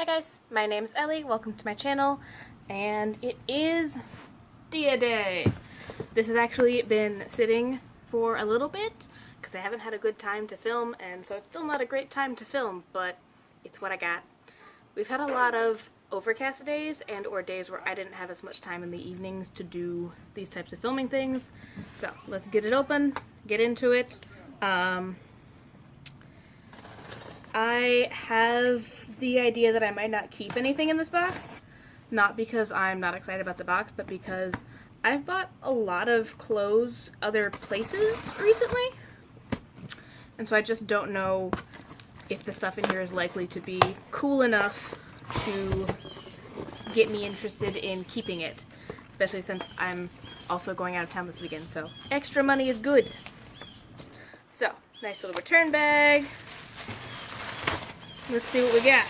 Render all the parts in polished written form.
Hi guys, my name's Ellie, welcome to my channel, and it is Dia Day. This has actually been sitting for a little bit, because I haven't had a good time to film, and so it's still not a great time to film, but it's what I got. We've had a lot of overcast days and or days where I didn't have as much time in the evenings to do these types of filming things, so let's get it open, get into it. I have the idea that I might not keep anything in this box, not because I'm not excited about the box, but because I've bought a lot of clothes other places recently, and so I just don't know if the stuff in here is likely to be cool enough to get me interested in keeping it, especially since I'm also going out of town this weekend, so extra money is good. So, nice little return bag. Let's see what we got.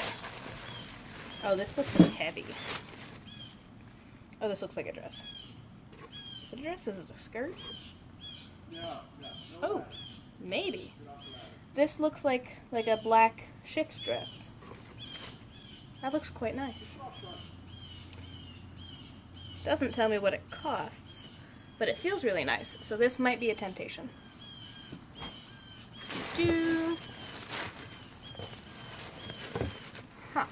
Oh, this looks heavy. Oh, this looks like a dress. Is it a dress? Is it a skirt? Oh, maybe. This looks like a black chick's dress. That looks quite nice. Doesn't tell me what it costs, but it feels really nice, so this might be a temptation. Huh.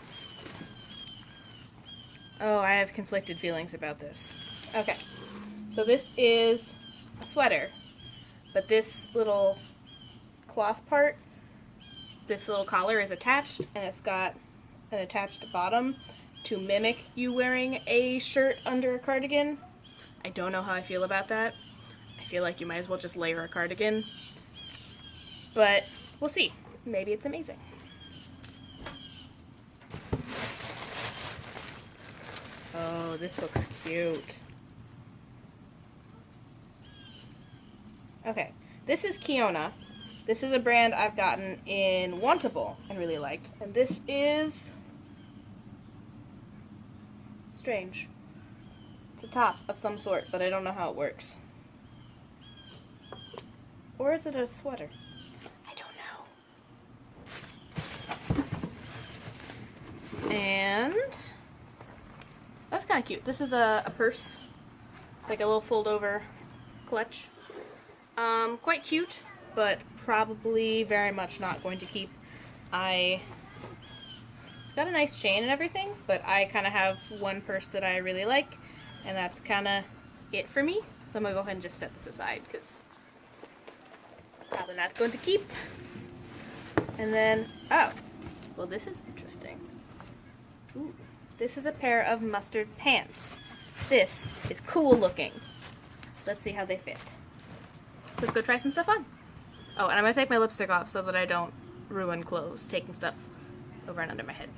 Oh, I have conflicted feelings about this. Okay, so this is a sweater, but this little cloth part, this little collar is attached, and it's got an attached bottom to mimic you wearing a shirt under a cardigan. I don't know how I feel about that. I feel like you might as well just layer a cardigan, but we'll see. Maybe it's amazing. Oh, this looks cute. Okay, this is Kiona. This is a brand I've gotten in Wantable and really liked. And this is strange. It's a top of some sort, but I don't know how it works. Or is it a sweater? I don't know. And that's kind of cute. This is a purse, like a little fold-over clutch. Quite cute, but probably very much not going to keep. It's got a nice chain and everything, but I kind of have one purse that I really like, and that's kind of it for me. So I'm going to go ahead and just set this aside, because probably not going to keep. And then, oh, well, this is interesting. Ooh. This is a pair of mustard pants. This is cool looking. Let's see how they fit. Let's go try some stuff on. Oh, and I'm going to take my lipstick off so that I don't ruin clothes taking stuff over and under my head.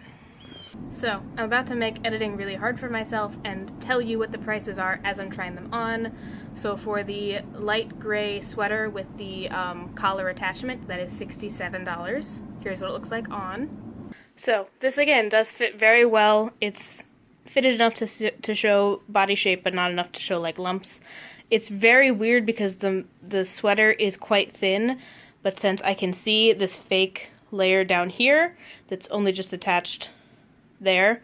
So, I'm about to make editing really hard for myself and tell you what the prices are as I'm trying them on. So for the light gray sweater with the collar attachment, that is $67. Here's what it looks like on. So, this again does fit very well. It's fitted enough to show body shape, but not enough to show like lumps. It's very weird because the sweater is quite thin, but since I can see this fake layer down here that's only just attached there,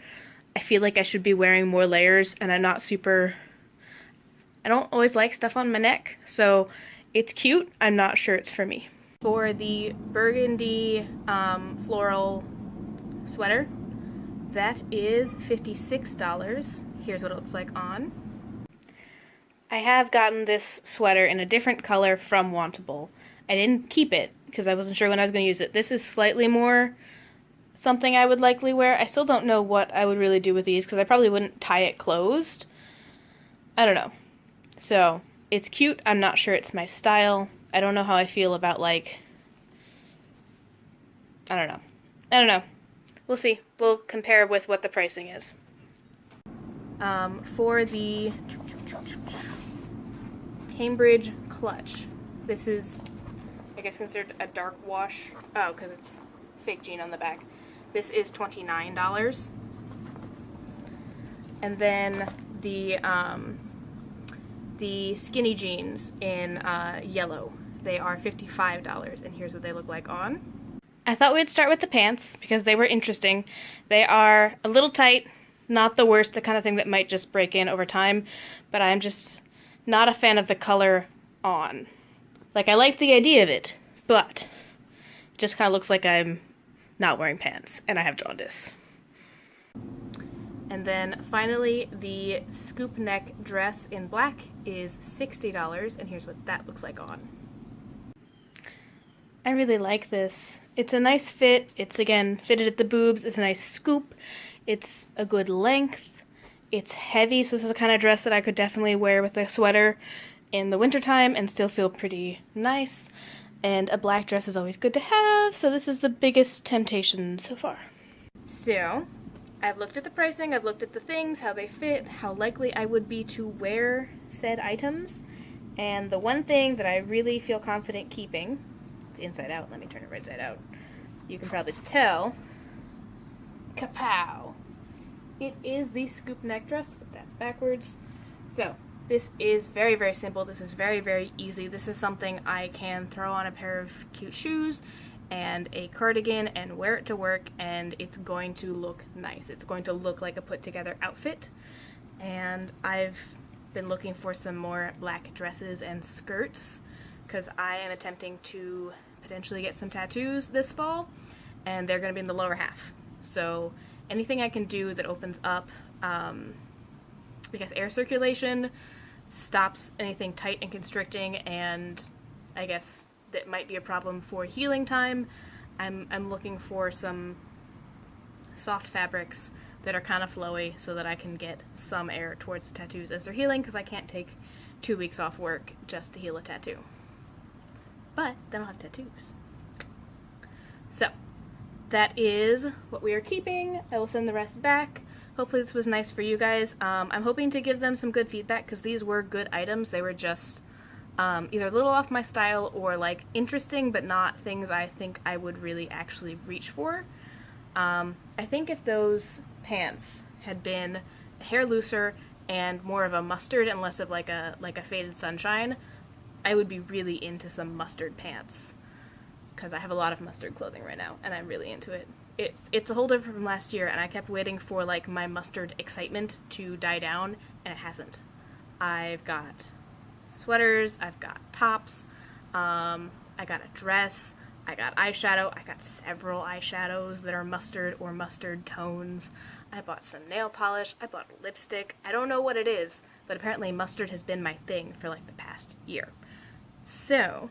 I feel like I should be wearing more layers, and I don't always like stuff on my neck, so it's cute. I'm not sure it's for me. For the burgundy floral sweater, that is $56. Here's what it looks like on. I have gotten this sweater in a different color from Wantable. I didn't keep it because I wasn't sure when I was going to use it. This is slightly more something I would likely wear. I still don't know what I would really do with these because I probably wouldn't tie it closed. I don't know. So, it's cute. I'm not sure it's my style. I don't know how I feel about, like, I don't know. We'll see. We'll compare with what the pricing is. For the Cambridge clutch, this is, I guess, considered a dark wash. Oh, because it's fake jean on the back. This is $29. And then the skinny jeans in yellow, they are $55, and here's what they look like on. I thought we'd start with the pants because they were interesting. They are a little tight, not the worst, the kind of thing that might just break in over time, but I'm just not a fan of the color on. Like, I like the idea of it, but it just kind of looks like I'm not wearing pants, and I have jaundice. And then finally, the scoop neck dress in black is $60, and here's what that looks like on. I really like this. It's a nice fit. It's, again, fitted at the boobs. It's a nice scoop. It's a good length. It's heavy, so this is the kind of dress that I could definitely wear with a sweater in the wintertime and still feel pretty nice. And a black dress is always good to have, so this is the biggest temptation so far. So, I've looked at the pricing, I've looked at the things, how they fit, how likely I would be to wear said items, and the one thing that I really feel confident keeping, it's inside out, let me turn it right side out, you can probably tell, kapow! It is the scoop neck dress, but that's backwards. So, this is very, very simple. This is very, very easy. This is something I can throw on a pair of cute shoes and a cardigan and wear it to work, and it's going to look nice. It's going to look like a put-together outfit. And I've been looking for some more black dresses and skirts because I am attempting to potentially get some tattoos this fall, and they're going to be in the lower half. So anything I can do that opens up, because air circulation stops anything tight and constricting, and I guess that might be a problem for healing time. I'm looking for some soft fabrics that are kind of flowy so that I can get some air towards the tattoos as they're healing, because I can't take 2 weeks off work just to heal a tattoo. But then I'll have tattoos. So, that is what we are keeping. I will send the rest back. Hopefully this was nice for you guys. I'm hoping to give them some good feedback because these were good items. They were just either a little off my style or like interesting, but not things I think I would really actually reach for. I think if those pants had been a hair looser and more of a mustard and less of like a faded sunshine, I would be really into some mustard pants because I have a lot of mustard clothing right now and I'm really into it. It's a whole different from last year, and I kept waiting for like my mustard excitement to die down, and it hasn't. I've got sweaters, I've got tops, I got a dress, I got eyeshadow, I got several eyeshadows that are mustard or mustard tones. I bought some nail polish, I bought lipstick. I don't know what it is, but apparently mustard has been my thing for like the past year. So,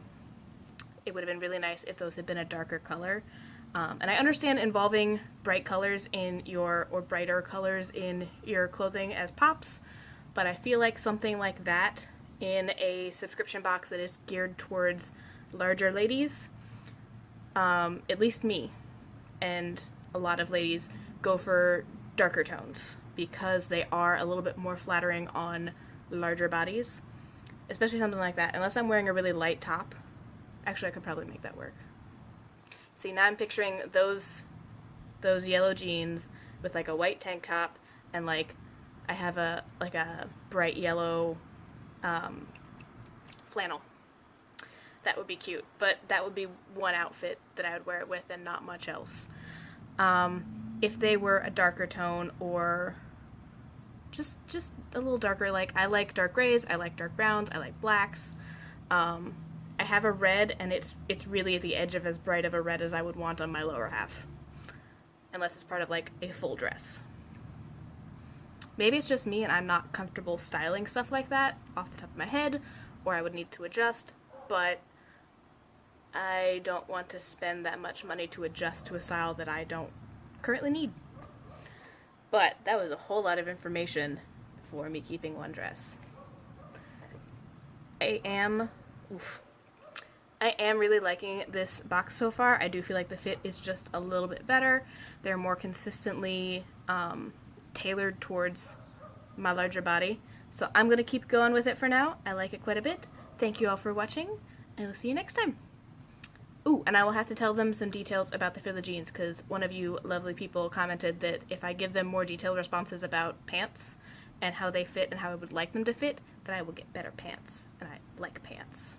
it would have been really nice if those had been a darker color. And I understand involving bright colors in or brighter colors in your clothing as pops, but I feel like something like that in a subscription box that is geared towards larger ladies, at least me, and a lot of ladies go for darker tones because they are a little bit more flattering on larger bodies, especially something like that. Unless I'm wearing a really light top, actually I could probably make that work. See, now I'm picturing those yellow jeans with like a white tank top and like I have a bright yellow flannel. That would be cute, but that would be one outfit that I would wear it with and not much else. If they were a darker tone or just a little darker, like I like dark grays, I like dark browns, I like blacks. I have a red, and it's really at the edge of as bright of a red as I would want on my lower half. Unless it's part of, like, a full dress. Maybe it's just me and I'm not comfortable styling stuff like that off the top of my head, or I would need to adjust, but I don't want to spend that much money to adjust to a style that I don't currently need. But that was a whole lot of information for me keeping one dress. I am really liking this box so far. I do feel like the fit is just a little bit better. They're more consistently tailored towards my larger body. So I'm going to keep going with it for now. I like it quite a bit. Thank you all for watching, and we'll see you next time. Ooh, and I will have to tell them some details about the Philly jeans, because one of you lovely people commented that if I give them more detailed responses about pants and how they fit and how I would like them to fit, that I will get better pants, and I like pants.